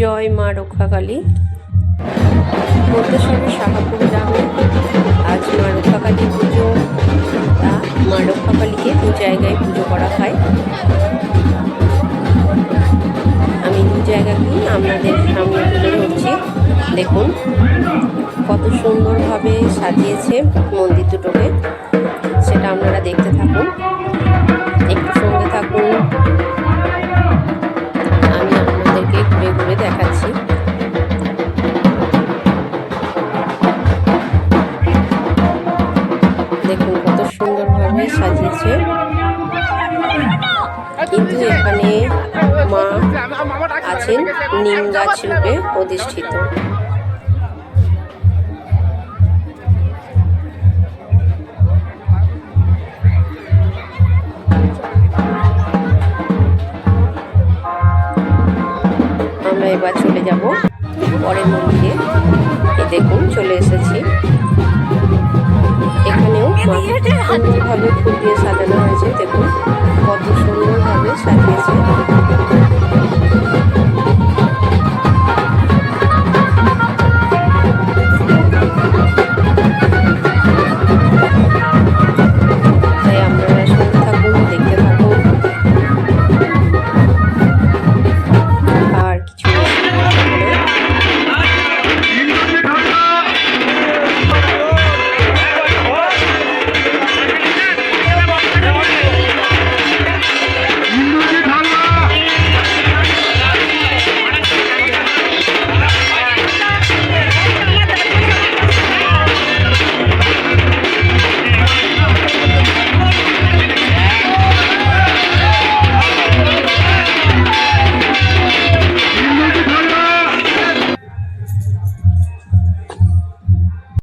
জয় মা রক্ষাকালী। মধ্যশহরের শাহাপুর গ্রামে আজ মা রক্ষাকালী পুজো। মা রক্ষাকালীকে দু জায়গায় পুজো করা হয়। আমি দু জায়গাকেই আপনাদের সামনে তুলে ধরছি। দেখুন কত সুন্দরভাবে সাজিয়েছে মন্দির দুটোকে, সেটা আপনারা দেখতে থাকুন, একটু সঙ্গে থাকুন। আমি আপনাদেরকে ঘুরে ঘুরে দেখাচ্ছি। দেখুন কত সুন্দরভাবে সাজিয়েছে, কিন্তু এখানে মা আছেন নিম গাছ রূপে অধিষ্ঠিত। আমরা এবার চলে যাব পরের মন্দিরে। দেখুন চলে এসেছি। এখানেও সুন্দরভাবে ফুল দিয়ে সাজানো হয়েছে। দেখুন কত সুন্দরভাবে সাজিয়েছে।